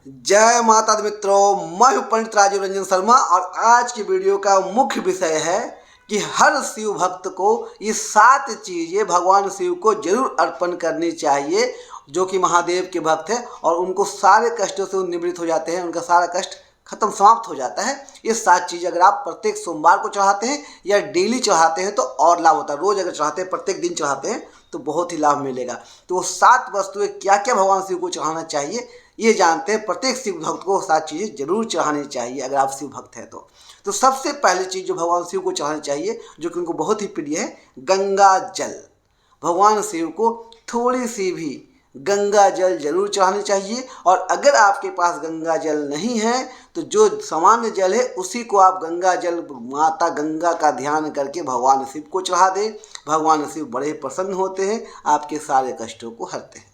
जय माता दी मित्रों, मैं हूं पंडित राजीव रंजन शर्मा और आज की वीडियो का मुख्य विषय है कि हर शिव भक्त को ये 7 चीज़ें भगवान शिव को जरूर अर्पण करनी चाहिए, जो कि महादेव के भक्त हैं और उनको सारे कष्टों से निवृत्त हो जाते हैं, उनका सारा कष्ट खत्म समाप्त हो जाता है। ये 7 चीज़ अगर आप प्रत्येक सोमवार को चढ़ाते हैं या डेली चढ़ाते हैं तो और लाभ होता है। रोज़ अगर चढ़ाते हैं, प्रत्येक दिन चढ़ाते हैं तो बहुत ही लाभ मिलेगा। तो वो 7 वस्तुएं क्या क्या भगवान शिव को चढ़ाना चाहिए ये जानते हैं। प्रत्येक शिव भक्त को 7 चीज़ें जरूर चढ़ानी चाहिए अगर आप शिव भक्त हैं तो सबसे पहली चीज़ जो भगवान शिव को चढ़ानी चाहिए, जो कि उनको बहुत ही प्रिय है, गंगा जल। भगवान शिव को थोड़ी सी भी गंगा जल जरूर चढ़ानी चाहिए। और अगर आपके पास गंगा जल नहीं है तो जो सामान्य जल है उसी को आप गंगा जल, माता गंगा का ध्यान करके भगवान शिव को चढ़ा दें। भगवान शिव बड़े प्रसन्न होते हैं, आपके सारे कष्टों को हरते हैं।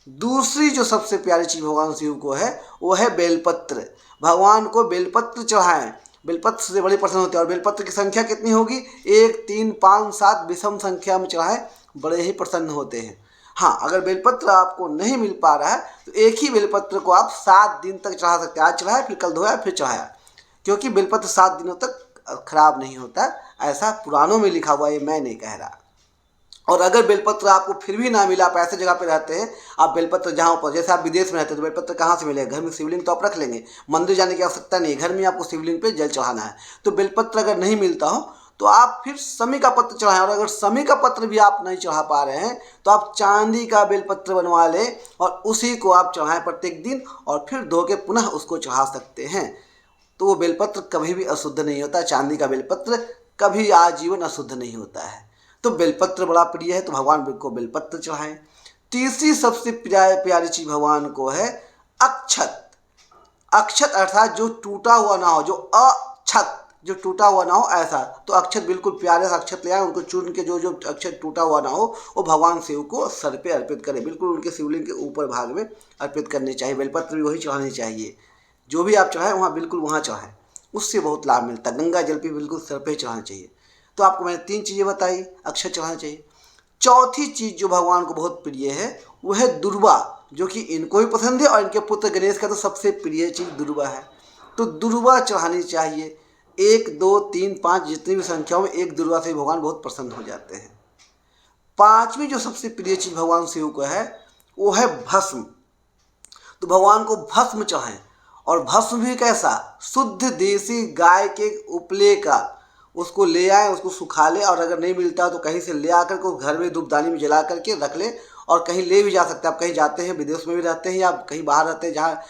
दूसरी जो सबसे प्यारी चीज़ भगवान शिव को है वो है बेलपत्र। भगवान को बेलपत्र चढ़ाएं, बेलपत्र से बड़े प्रसन्न होते हैं। और बेलपत्र की संख्या कितनी होगी? 1, 3, 5, 7 विषम संख्या में चढ़ाएं, बड़े ही प्रसन्न होते हैं। हाँ, अगर बेलपत्र आपको नहीं मिल पा रहा है तो एक ही बेलपत्र को आप 7 दिन तक चढ़ा सकते हैं। आज चढ़ाया, फिर कल धोया, फिर चढ़ाया, क्योंकि बेलपत्र 7 दिनों तक खराब नहीं होता। ऐसा पुराणों में लिखा हुआ है, मैं नहीं कह रहा। और अगर बेलपत्र आपको फिर भी ना मिला, आप ऐसे जगह पे रहते हैं, आप बेलपत्र जहाँ पर, जैसे आप विदेश में रहते हैं तो बेलपत्र कहाँ से मिलेगा? घर में शिवलिंग तो आप रख लेंगे, मंदिर जाने की आवश्यकता नहीं है, घर में आपको शिवलिंग पे जल चढ़ाना है। तो बेलपत्र अगर नहीं मिलता हो तो आप फिर समी का पत्र चढ़ाएं। और अगर समी का पत्र भी आप नहीं चढ़ा पा रहे हैं तो आप चांदी का बेलपत्र बनवा लें और उसी को आप चढ़ाएं प्रत्येक दिन, और फिर धो के पुनः उसको चढ़ा सकते हैं। तो वो बेलपत्र कभी भी अशुद्ध नहीं होता। चांदी का बेलपत्र कभी आजीवन अशुद्ध नहीं होता है। तो बेलपत्र बड़ा प्रिय है, तो भगवान को बेलपत्र चढ़ाएं। तीसरी सबसे प्यारी चीज भगवान को है अक्षत। अक्षत अर्थात जो टूटा हुआ ना हो, जो अक्षत, जो टूटा हुआ ना हो, ऐसा। तो अक्षत बिल्कुल प्यारे से अक्षत ले आए, उनको चूर्ण के जो अक्षत टूटा हुआ ना हो वो भगवान शिव को सर पे अर्पित करें, बिल्कुल उनके शिवलिंग के ऊपर भाग में अर्पित करनी चाहिए। बेलपत्र भी वही चढ़ानी चाहिए, जो भी आप चढ़ाएं वहाँ बिल्कुल वहाँ चढ़ाएं, उससे बहुत लाभ मिलता है। गंगा जल भी बिल्कुल सर पे चढ़ाना चाहिए। तो आपको मैंने 3 चीज़ें बताई, अक्षत चढ़ाना चाहिए। चौथी चीज़ जो भगवान को बहुत प्रिय है वो है दुर्वा, जो कि इनको भी पसंद है और इनके पुत्र गणेश का तो सबसे प्रिय चीज़ दुर्वा है। तो दुर्वा चढ़ानी चाहिए। 1, 2, 3, 5 जितनी भी संख्याओं में एक दुर्वा से भगवान बहुत प्रसन्न हो जाते हैं। 5वीं जो सबसे प्रिय चीज़ भगवान शिव को है वो है भस्म। तो भगवान को भस्म चढ़ाएं। और भस्म भी कैसा? शुद्ध देसी गाय के उपले का, उसको ले आए, उसको सुखा ले, और अगर नहीं मिलता तो कहीं से ले आकर के घर में धूपदानी में जला करके रख ले। और कहीं ले भी जा सकते हैं, आप कहीं जाते हैं, विदेश में भी रहते हैं या कहीं बाहर रहते हैं जहाँ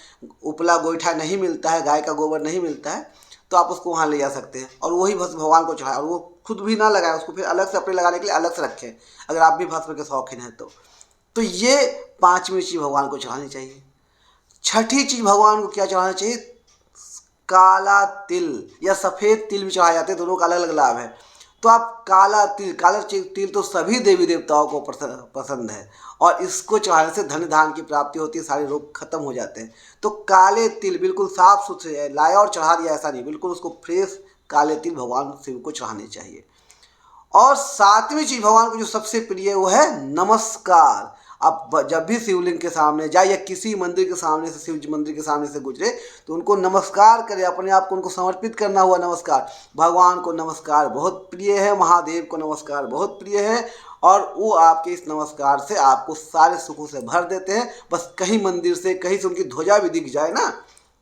उपला गोईठा नहीं मिलता है, गाय का गोबर नहीं मिलता है, तो आप उसको वहाँ ले जा सकते हैं और वही भस्म भगवान को चढ़ाएं। और वो खुद भी ना लगाए, उसको फिर अलग से अपने लगाने के लिए अलग से रखें, अगर आप भी भस्म के शौकीन हैं तो ये 5वीं चीज़ भगवान को चढ़ानी चाहिए। छठी चीज़ भगवान को क्या चढ़ाना चाहिए? काला तिल या सफ़ेद तिल भी चढ़ाए जाते हैं, दोनों का अलग अलग लाभ है। तो आप काला तिल तो सभी देवी देवताओं को पसंद है और इसको चढ़ाने से धन धान की प्राप्ति होती है, सारे रोग खत्म हो जाते हैं। तो काले तिल बिल्कुल साफ सुथरे लाया और चढ़ा दिया, ऐसा नहीं, बिल्कुल उसको फ्रेश काले तिल भगवान शिव को चढ़ाने चाहिए। और 7वीं चीज़ भगवान को जो सबसे प्रिय है वो है नमस्कार। आप जब भी शिवलिंग के सामने जाए या किसी मंदिर के सामने से, शिव जी मंदिर के सामने से गुजरे, तो उनको नमस्कार करें, अपने आप को उनको समर्पित करना हुआ नमस्कार। भगवान को नमस्कार बहुत प्रिय है, महादेव को नमस्कार बहुत प्रिय है, और वो आपके इस नमस्कार से आपको सारे सुखों से भर देते हैं। बस कहीं मंदिर से, कहीं से उनकी ध्वजा भी दिख जाए ना,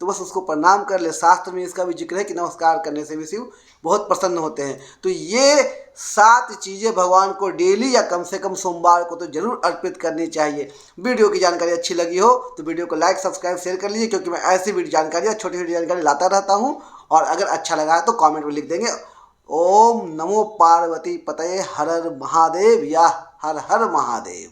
तो बस उसको प्रणाम कर ले। शास्त्र में इसका भी जिक्र है कि नमस्कार करने से भी शिव बहुत प्रसन्न होते हैं। तो ये 7 चीज़ें भगवान को डेली या कम से कम सोमवार को तो जरूर अर्पित करनी चाहिए। वीडियो की जानकारी अच्छी लगी हो तो वीडियो को लाइक, सब्सक्राइब, शेयर कर लीजिए, क्योंकि मैं ऐसी वीडियो जानकारियाँ, छोटी छोटी जानकारी लाता रहता हूँ। और अगर अच्छा लगा है तो कॉमेंट में लिख देंगे ओम नमो पार्वती पतये हर हर महादेव या हर हर महादेव।